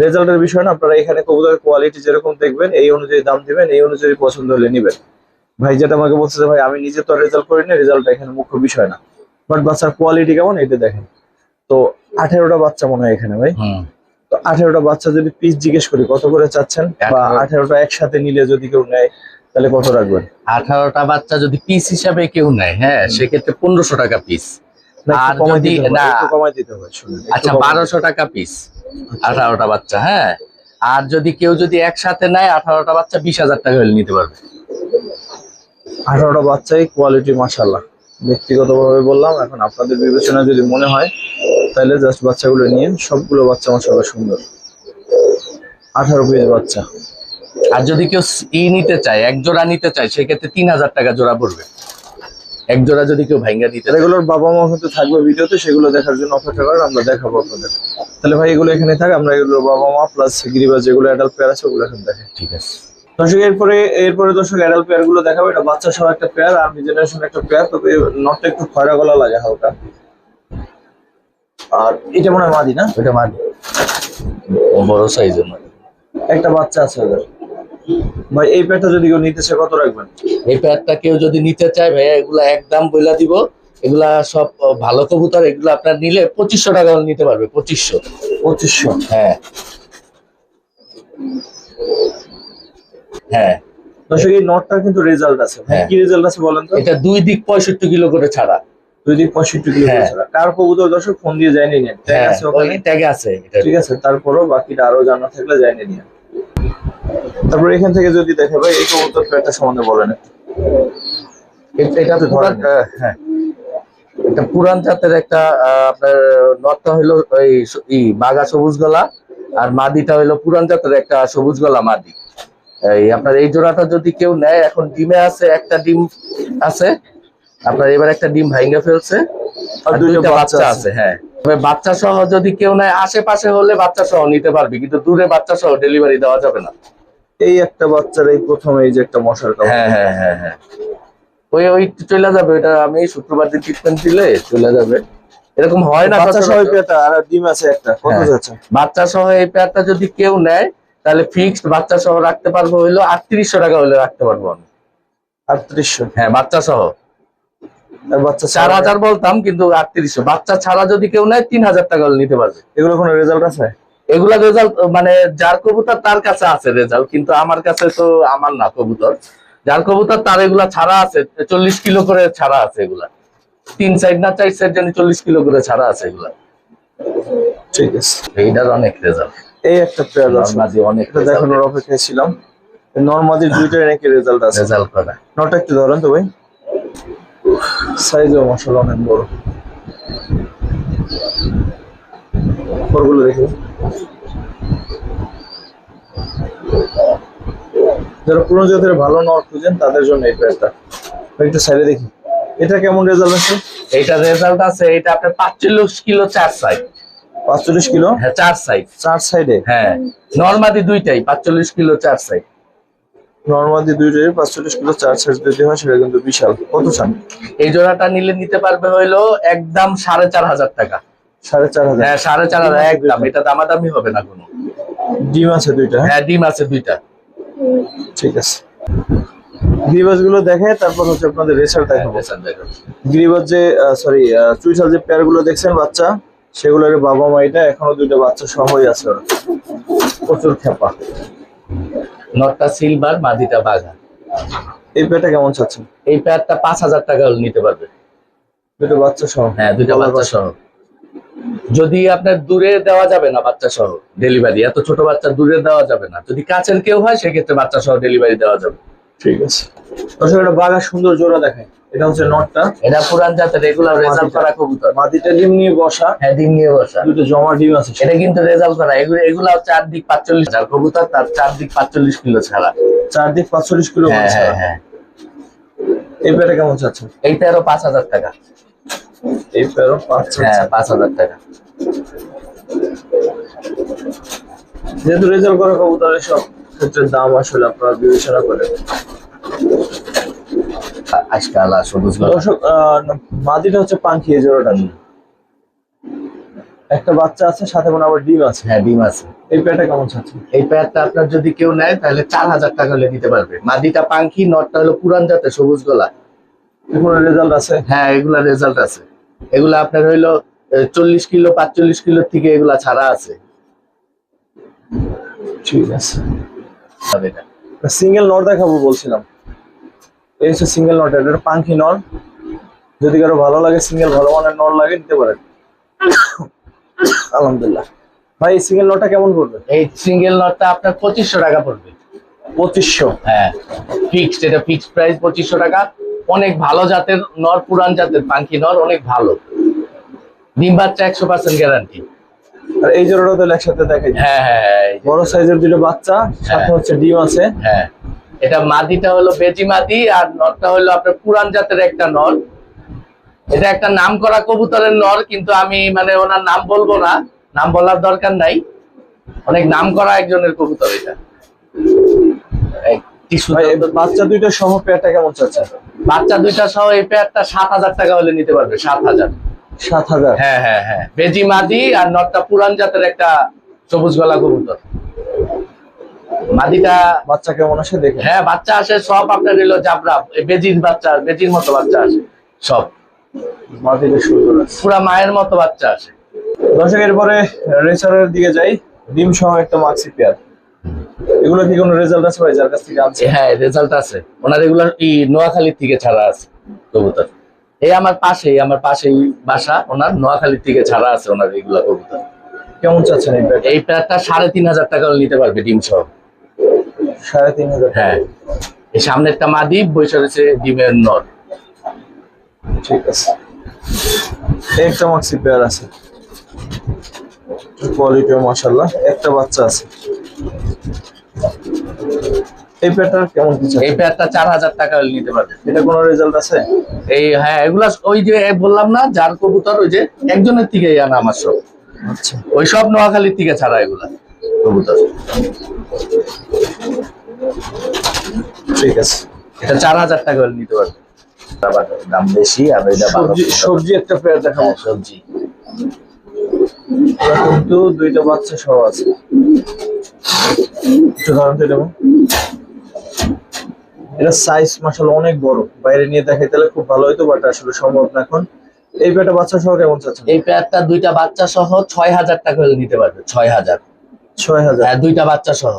[SPEAKER 1] রেজাল্টের বিষয় না, আপনারা এখানে কবুতরের কোয়ালিটি যেরকম দেখবেন, এই অনুযায়ী দাম দিবেন, এই অনুযায়ী পছন্দ হলে নিবেন। ভাই যেটা আমাকে বলছে যে ভাই আমি নিজে তো রেজাল্ট করিনি, রেজাল্টটা এখানে মুখ্য বিষয় না, বাট বাচ্চার কোয়ালিটি কেমন এটা দেখেন। তো 18টা বাচ্চা মনে হয় এখানে ভাই। তো 18টা বাচ্চা যদি পিস জিজ্ঞেস করি কত করে চাচ্ছেন, বা 18টা একসাথে নিলে যদি কেউ নেয় তাহলে কত রাখবেন?
[SPEAKER 2] 18টা বাচ্চা যদি পিস হিসাবে কেউ নেয়, হ্যাঁ, সেক্ষেত্রে 1500 টাকা পিস। আর যদি না,
[SPEAKER 1] কমাই দিতে হবে, শুনুন।
[SPEAKER 2] আচ্ছা, 1200 টাকা পিস 18টা বাচ্চা। হ্যাঁ, আর যদি কেউ যদি একসাথে নেয় 18টা বাচ্চা 20,000 টাকা হলে নিতে পারবে।
[SPEAKER 1] 18টা বাচ্চাই কোয়ালিটি মাশাআল্লাহ, ব্যক্তিগতভাবে বললাম। এখন আপনাদের বিবেচনা যদি মনে হয় তাহলে জাস্ট বাচ্চাগুলো নিয়ে, সবগুলো বাচ্চা মাশাআল্লাহ সুন্দর। 18 পিস বাচ্চা।
[SPEAKER 2] আর যদি কেউ নিতে চায়, এক জোড়া নিতে চায়, সেক্ষেত্রে 3,000 টাকা জোড়া পড়বে। এক জোড়া যদি কেউ ভাঙ্গা দিতে চায়।
[SPEAKER 1] এগুলোর বাবা মা কিন্তু থাকবে ভিডিওতে, সেগুলো দেখার জন্য অপেক্ষা করেন, আমরা দেখাবো আপনাদের। তাহলে ভাই এগুলো এখানে থাকে, আমরা এগুলোর বাবা মা প্লাস গিরিবাজ যেগুলো অ্যাডাল্ট পেয়ার আছে ওগুলো এখন দেখে।
[SPEAKER 2] ঠিক আছে
[SPEAKER 1] দর্শক, এরপরে দর্শক অ্যাডাল্ট পেয়ার গুলো দেখাবো। এটা বাচ্চা সহ একটা পেয়ার, আর জেনারেশন একটা পেয়ার। তবে নটটা একটু খয়রা গলা লাগে হালকা। আর এটা মনে হয় মাদি না?
[SPEAKER 2] ওটা মাদি, বড় সাইজের মাদি।
[SPEAKER 1] একটা বাচ্চা আছে ওদের। ভাই এই পেয়ারটা যদি কেউ নিতে চায় কত রাখবেন?
[SPEAKER 2] এই পেয়ারটা কেউ যদি নিতে চায় ভাইয়া, এগুলা একদম বইলা দিব। এগুলা সব ভালো কবুতর, এগুলো আপনার নিলে 2500 টাকা নিতে পারবে। 2500। হ্যাঁ হ্যাঁ।
[SPEAKER 1] দর্শক এই নটটার কিন্তু রেজাল্ট আছে। কি রেজাল্ট আছে বলেন তো?
[SPEAKER 2] এটা 2 দিক 65 কিলো করে ছাড়া।
[SPEAKER 1] 2 দিক 65 কিলো করে ছাড়া। কার কবুতর দর্শক ফোন দিয়ে যায়নি নেন, ট্যাগ আছে ওখানে,
[SPEAKER 2] ট্যাগ আছে।
[SPEAKER 1] ঠিক আছে, তারপরও বাকিটা আরো জানা থাকলে যায়নি নিয়ে। তারপর এখান থেকে যদি দেখে ভাই এই কবুতর পেয়ারটা সম্বন্ধে বলেন।
[SPEAKER 2] এটা তো ধরেন, হ্যাঁ, এটা পুরান জাতের একটা আপনার নটটা হলো এই বাঘা সবুজ গলা, আর মাদিটা হলো পুরান জাতের একটা সবুজ গলা মাদি। এই আপনার এই জোড়াটা যদি কেউ নেয়, এখন ডিমে আছে, একটা ডিম আছে আপনার, এবার একটা ডিম ভাঙে ফেলছে আর দুইটা বাচ্চা আছে। হ্যাঁ, তবে বাচ্চা সহ যদি কেউ নেয়, আশেপাশে হলে বাচ্চা সহ নিতে পারবে, কিন্তু দূরে বাচ্চা সহ ডেলিভারি দেওয়া যাবে না।
[SPEAKER 1] এই একটা বাচ্চার এই প্রথম এই যে একটা মশার কামড়।
[SPEAKER 2] হ্যাঁ হ্যাঁ হ্যাঁ হ্যাঁ, ওই ওই চলে যাবে, ওইটা আমি শুক্রবার দিন ট্রিটমেন্ট দিলে চলে যাবে। এরকম হয় না
[SPEAKER 1] বাচ্চা সহ
[SPEAKER 2] সচরাচর।
[SPEAKER 1] পেয়ারটা আর ডিম আছে একটা, কত
[SPEAKER 2] হ্যাঁ।
[SPEAKER 1] যাচ্ছে?
[SPEAKER 2] বাচ্চা সহ এই পেয়ারটা যদি কেউ নেয়, তাহলে ফিক্সড বাচ্চা সহ রাখতে পারবো হইলো 3800 টাকা হলে রাখতে পারবো আমি।
[SPEAKER 1] 3800?
[SPEAKER 2] হ্যাঁ, বাচ্চা সহ।
[SPEAKER 1] আর বাচ্চা
[SPEAKER 2] 4000 বলতাম, কিন্তু 3800। বাচ্চা ছাড়া যদি কেউ নেয় 3000 টাকা হলে নিতে পারবে।
[SPEAKER 1] এগুলো কোনো রেজাল্ট আছে?
[SPEAKER 2] এগুলা রেজাল্ট মানে যার কবুতর তার কাছে আছে রেজাল্ট, কিন্তু আমার কাছে তো আমার না কবুতর। যার কবুতর তার এগুলা ছাড়া আছে, 40 কিলো করে ছাড়া আছে এগুলা। 3 সাইড না 4 সাইড জানি 40 কিলো করে ছাড়া আছে এগুলা।
[SPEAKER 1] ঠিক আছে,
[SPEAKER 2] এইটার অনেক রেজাল্ট।
[SPEAKER 1] এই একটা পেয়ার আছে,
[SPEAKER 2] নরমাদি অনেক
[SPEAKER 1] এটা দেখানোর অপেক্ষায় ছিলাম। নরমাদি দুইটাই নাকি রেজাল্ট আছে।
[SPEAKER 2] রেজাল্ট করা।
[SPEAKER 1] নটা একটু ধরেন তো ভাই, সাইজও মাশাআল্লাহ অনেক বড়। পরগুলো দেখি, যারা পুরনো জাতের ভালো নর খুঁজেন তাদের জন্য এই পেয়ারটা। একটু সাইডে দেখি, এটা কেমন রেজাল্ট আছে?
[SPEAKER 2] এইটা রেজাল্ট আছে, এটা আপনার 45 কিলো 4 সাইড।
[SPEAKER 1] 45 কিলো?
[SPEAKER 2] হ্যাঁ, 4 সাইড।
[SPEAKER 1] 4 সাইডে?
[SPEAKER 2] হ্যাঁ, নরমাদি দুইটাই 45 কিলো 4 সাইড।
[SPEAKER 1] নরমাদি দুইটাই 45 কিলো 4 সাইজ যদি হয় সেটা কিন্তু বিশাল। কত চান?
[SPEAKER 2] এই জোড়াটা নিলে নিতে পারবে হইলো একদম 4500 টাকা।
[SPEAKER 1] 4500?
[SPEAKER 2] হ্যাঁ, 4500 একদম, এটা দামাদামি হবে না কোনো।
[SPEAKER 1] ডিম আছে দুইটা?
[SPEAKER 2] হ্যাঁ, ডিম আছে দুইটা।
[SPEAKER 1] ঠিক আছে, গিরিবাজ গুলো দেখে তারপর হচ্ছে আপনাদের রেসার দেখাবো। গিরিবাজ যে সরি চুইঠাল যে পেয়ার গুলো দেখছেন বাচ্চা, সেগুলোর বাবা মা এটা এখনো দুইটা বাচ্চা সহই আছে ওরা, প্রচুর খেপা।
[SPEAKER 2] নটটা সিলভার, মাদিটা বাঘা।
[SPEAKER 1] এই পেয়ারটা কেমন চাচ্ছেন?
[SPEAKER 2] এই পেয়ারটা 5000 টাকা হলে নিতে পারবে।
[SPEAKER 1] দুটো বাচ্চা সহ?
[SPEAKER 2] হ্যাঁ, দুইটা বাচ্চা সহ। যদি আপনার দূরে দেওয়া যাবে না বাচ্চা সহ ডেলিভারি, এত ছোট বাচ্চা দূরে দেওয়া যাবে না। যদি কাছের কেউ হয় সেক্ষেত্রে বাচ্চা সহ ডেলিভারি দেওয়া যাবে।
[SPEAKER 1] ঠিক আছে, দর্শক এটা বাঘা সুন্দর জোড়া দেখায়। এটা হচ্ছে নটটা,
[SPEAKER 2] এটা পুরান জাতের রেগুলার রেজাল্ট করা কবুতর।
[SPEAKER 1] মাদিটা ডিম নিয়ে বসা?
[SPEAKER 2] হ্যাঁ, ডিম নিয়ে বসা,
[SPEAKER 1] দুটো জমা ডিম আছে।
[SPEAKER 2] এটা কিন্তু রেজাল্ট করা। এগুলা চারদিক 45 আর কবুতর তার চারদিক 45 কিলো ছাড়া।
[SPEAKER 1] চারদিক 45 কিলো?
[SPEAKER 2] হ্যাঁ হ্যাঁ হ্যাঁ।
[SPEAKER 1] এই পেয়ারটা কেমন চাচ্ছেন?
[SPEAKER 2] এইটারও 5000 টাকা।
[SPEAKER 1] এই পেয়ারও 5?
[SPEAKER 2] হ্যাঁ, 5000 টাকা।
[SPEAKER 1] যেহেতু রেজাল্ট করা কবুতরের সব ক্ষেত্রে দাম আসলে আপনারা বিবেচনা করেন।
[SPEAKER 2] আজকাল সবুজ গলা।
[SPEAKER 1] দর্শক মাদিটা হচ্ছে পাঙ্খি, এই জোড়াটা একটা বাচ্চা আছে, সাথে কোনো আবার ডিম আছে।
[SPEAKER 2] হ্যাঁ, ডিম আছে।
[SPEAKER 1] এই পেয়ারটা কেমন চাচ্ছেন?
[SPEAKER 2] এই পেয়ারটা আপনার যদি কেউ নেয় তাহলে 4000 টাকা হলে দিতে পারবে। মাদিটা পাঙ্খি, নটটা হলো পুরান জাতের সবুজ গলা।
[SPEAKER 1] এগুলো রেজাল্ট আছে?
[SPEAKER 2] হ্যাঁ, এগুলা রেজাল্ট আছে। এগুলা আপনার হইলো 40 কিলো 45 কিলো থেকে এগুলা ছাড়া আছে।
[SPEAKER 1] ঠিক আছে, সিঙ্গেল নর দেখাবো বলছিলাম। এই হচ্ছে সিঙ্গেল নট, এটা পাঙ্খি নর। যদি কারো ভালো লাগে, সিঙ্গেল ভালো মানের নর লাগে, নিতে পারেন। আলহামদুলিল্লাহ। ভাই সিঙ্গেল নটটা কেমন পড়বে?
[SPEAKER 2] এই সিঙ্গেল নটটা আপনার 2500 টাকা পড়বে।
[SPEAKER 1] 2500?
[SPEAKER 2] হ্যাঁ, ফিক্সড, এটা ফিক্সড প্রাইস 2500 টাকা। অনেক ভালো জাতের নর, পুরান জাতের পাঙ্খি নর, অনেক ভালো। ডিম বাচ্চা 100% গ্যারান্টি।
[SPEAKER 1] আর এই জোড়াটা তো একসাথে দেখাই।
[SPEAKER 2] হ্যাঁ হ্যাঁ,
[SPEAKER 1] বড় সাইজের দুটো বাচ্চা, সাথে হচ্ছে ডিম আছে।
[SPEAKER 2] হ্যাঁ, এটা মাদিটা হলো বেজি মাদি, আর নরটা হলো আপনার পুরান জাতের একটা নর। এটা একটা নাম করা কবুতরের নর, কিন্তু আমি মানে ওনার নাম বলবো না, নাম বলার দরকার নাই। অনেক নাম করা একজনের কবুতর এটা।
[SPEAKER 1] বাচ্চা দুইটা সহ পেয়ারটা কেমন চাচ্ছে?
[SPEAKER 2] বাচ্চা দুইটা সহ এই পেয়ারটা 7000 টাকা হলে নিতে পারবে। 7000?
[SPEAKER 1] 7000?
[SPEAKER 2] হ্যাঁ হ্যাঁ হ্যাঁ, বেজি মাদি আর নটটা পুরান জাতের একটা সবুজ গলা কবুতর। মাদিটা
[SPEAKER 1] বাচ্চা কেমন আসে দেখে?
[SPEAKER 2] হ্যাঁ, বাচ্চা আসে সব আপনার এলো জাবরা, বেজির বাচ্চা, বেজির মতো বাচ্চা আসে সব।
[SPEAKER 1] মাদিটা সুন্দর আছে,
[SPEAKER 2] পুরা মায়ের মতো বাচ্চা আসে।
[SPEAKER 1] দর্শক এরপরে রেসারের দিকে যাই। ডিম সহ একটা মাক্সি পেয়ার, এগুলো কি কোনো রেজাল্ট আছে ভাই যার কাছ থেকে আনছে?
[SPEAKER 2] হ্যাঁ, রেজাল্ট আছে। ওনার এগুলার নোয়াখালীর থেকে ছাড়া আছে কবুতর। এই আমার পাশেই বাসা ওনার, নোয়াখালীর থেকে ছাড়া আছে ওনার এগুলা কবুতর।
[SPEAKER 1] কেমন চাচ্ছেন এই পেয়ার?
[SPEAKER 2] এই পেয়ারটা 3500 টাকা হলে নিতে পারবে ডিম সহ।
[SPEAKER 1] 3500?
[SPEAKER 2] হ্যাঁ, এই সামনে একটা মাদি, বসে রয়েছে ডিমের নর।
[SPEAKER 1] ঠিক আছে, একটা মাক্সি পেয়ার আছে। কোয়ালিটিও মাশাআল্লাহ, একটা বাচ্চা আছে। এই পেয়ারটার কেমন কি চাচ্ছেন?
[SPEAKER 2] এই পেয়ারটা 4000 টাকা হলে নিতে পারবে।
[SPEAKER 1] এটা কোনো রেজাল্ট আছে?
[SPEAKER 2] এই হ্যাঁ, এগুলা ওই যে বললাম না যার কবুতর, ওই যে একজনের থেকে আনা আমার সব,
[SPEAKER 1] আচ্ছা,
[SPEAKER 2] ওই সব নোয়াখালীর থেকে ছাড়া এগুলা কবুতর।
[SPEAKER 1] ঠিক আছে।
[SPEAKER 2] এটা 4000 টাকা হলে নিতে পারবে। আবার দাম বেশি, আর এটা ভালো।
[SPEAKER 1] সবজি একটা পেয়ার দেখাবো।
[SPEAKER 2] হ্যাঁ, সবজি।
[SPEAKER 1] ওরা কিন্তু দুইটা বাচ্চা সহ আছে। একটু ধরুন তো এটা। এটা সাইজ মাশাআল্লাহ অনেক বড়, বাইরে নিয়ে দেখাই তাহলে খুব ভালো হতো, বাট আসলে সম্ভব না এখন। এই পেয়ারটা বাচ্চা সহ কেমন চাচ্ছেন?
[SPEAKER 2] এই পেয়ারটা দুইটা বাচ্চা সহ 6000 টাকা হলে নিতে পারবে। 6000।
[SPEAKER 1] 6000?
[SPEAKER 2] হ্যাঁ, দুইটা বাচ্চা সহ।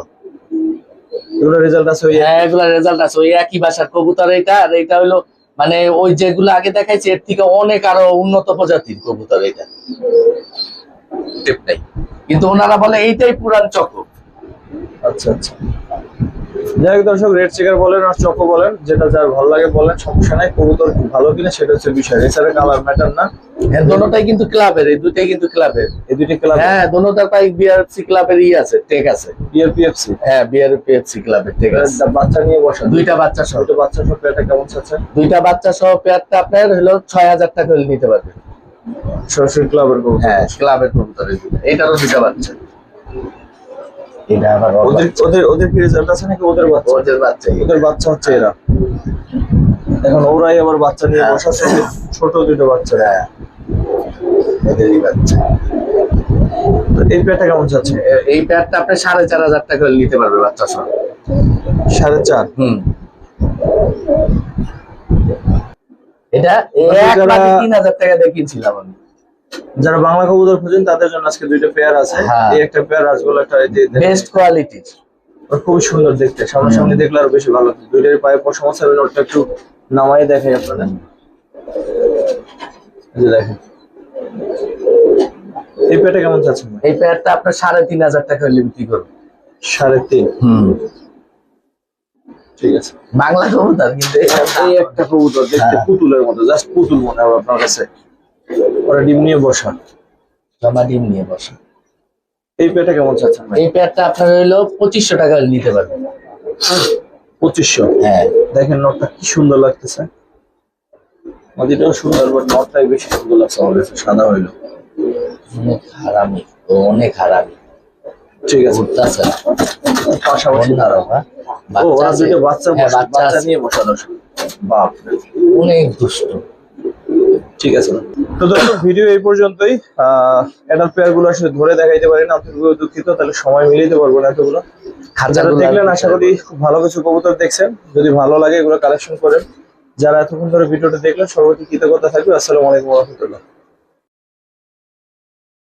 [SPEAKER 1] এগুলো রেজাল্ট আছে?
[SPEAKER 2] হ্যাঁ, এগুলা রেজাল্ট আছে, ওই একই বাসার কবুতর। এটা আর এটা হলো মানে ওই যেগুলো আগে দেখাইছে এর থেকে অনেক আরো উন্নত প্রজাতির কবুতর এটা। টেপ নাই। কিন্তু ওনারা বলে এইটাই পুরান চকো।
[SPEAKER 1] আচ্ছা আচ্ছা, যাই হোক দর্শক, রেড চেকার বলেন আর চকো বলেন, যেটা যার ভালো লাগে বলেন, সমস্যা নাই। কবুতর ভালো কিনা সেটা হচ্ছে বিষয়, এছাড়া কালার ম্যাটার না।
[SPEAKER 2] হ্যাঁ, দোনোটাই কিন্তু ক্লাবের, এই দুইটাই কিন্তু ক্লাবের।
[SPEAKER 1] এই দুইটা ক্লাব?
[SPEAKER 2] হ্যাঁ, দোনোটার পাই বিআরএফসি ক্লাবের আছে, টেক আছে।
[SPEAKER 1] বিআরপিএফসি?
[SPEAKER 2] হ্যাঁ, বিআরএফসি ক্লাবের টেক আছে।
[SPEAKER 1] বাচ্চা নিয়ে বসা?
[SPEAKER 2] দুইটা বাচ্চা সহ।
[SPEAKER 1] দুটো বাচ্চা সহ পেয়ারটা কেমন চাচ্ছেন?
[SPEAKER 2] দুইটা বাচ্চা সহ পেয়ারটা আপনার হলো 6000 টাকা হলে নিতে পারবে।
[SPEAKER 1] সরাসরি ক্লাবের কবুতর?
[SPEAKER 2] হ্যাঁ, ক্লাবের কবুতর। এইটারও দুইটা বাচ্চা। এটা আবার
[SPEAKER 1] ওদের ওদের ওদের কি রেজাল্ট আছে নাকি ওদের বাচ্চা?
[SPEAKER 2] ওদের বাচ্চা।
[SPEAKER 1] ওদের বাচ্চা হচ্ছে এরা। এখন ওরাই আবার বাচ্চা নিয়ে বসা, ছোট দুটো বাচ্চা।
[SPEAKER 2] হ্যাঁ, এদেরই বাচ্চা।
[SPEAKER 1] এই পেয়ারটা কেমন চাচ্ছে?
[SPEAKER 2] এই পেয়ারটা আপনি 4500 টাকা হলে নিতে পারবে বাচ্চা সহ।
[SPEAKER 1] 4.5?
[SPEAKER 2] হুম। এটা
[SPEAKER 1] যারা
[SPEAKER 2] 3000 টাকা দিয়ে কিনছিলাম আমি।
[SPEAKER 1] যারা বাংলা কবুতর খুঁজেন তাদের জন্য আজকে দুইটা পেয়ার আছে।
[SPEAKER 2] হ্যাঁ।
[SPEAKER 1] এই একটা পেয়ার রাজগোলা, একটা
[SPEAKER 2] বেস্ট কোয়ালিটির,
[SPEAKER 1] খুবই সুন্দর দেখতে, সামনাসামনি দেখলে আরো বেশি ভালো। দুইটার পায়ে পশম আছে, নোটটা একটু নামাই দেখাই আপনাদের। এই যে দেখেন, এই পেয়ারটা কেমন চাচ্ছেন?
[SPEAKER 2] এই পেয়ারটা আপনার 3500 টাকা হলে বিক্রি করবে।
[SPEAKER 1] 3.5?
[SPEAKER 2] হুম।
[SPEAKER 1] ঠিক আছে।
[SPEAKER 2] বাংলা কবুতর কিন্তু
[SPEAKER 1] এই একটা কবুতর দেখতে পুতুলের মতো, জাস্ট পুতুল মনে হবে আপনার কাছে। ওরা ডিম নিয়ে বসা,
[SPEAKER 2] জমা ডিম নিয়ে বসা।
[SPEAKER 1] এই পেয়ারটা কেমন চাচ্ছেন?
[SPEAKER 2] এই পেয়ারটা আপনার হইলো 2500 টাকা হলে নিতে পারবে।
[SPEAKER 1] 2500?
[SPEAKER 2] হ্যাঁ।
[SPEAKER 1] দেখেন নটটা কি সুন্দর লাগতেছে, মাদিটাও সুন্দর, বাট নটটাই বেশি সুন্দর লাগছে আমার কাছে, সাদা হইলো।
[SPEAKER 2] অনেক হারামি, অনেক হারামি।
[SPEAKER 1] ঠিক আছে,
[SPEAKER 2] উঠতেছে
[SPEAKER 1] পাশাপাশি দাঁড়াও। ও, ওরা দুইটা বাচ্চা বাচ্চা নিয়ে বসানো, বাপ রে,
[SPEAKER 2] অনেক দুষ্ট।
[SPEAKER 1] ঠিক আছে। তো দর্শক, ভিডিও এই পর্যন্তই। অ্যাডাল্ট পেয়ার গুলো আসলে ধরে দেখাইতে পারি না, আন্তরিকভাবে দুঃখিত, তাহলে সময় মিলাইতে পারবো না এতগুলো। যারা দেখলেন আশা করি খুব ভালো কিছু কবুতর দেখছেন। যদি ভালো লাগে এগুলো কালেকশন করেন। যারা এতক্ষণ ধরে ভিডিওটা দেখলেন সর্বতি কৃতজ্ঞতা থাকবে। আসসালামু আলাইকুম ওয়া রাহমাতুল্লাহ।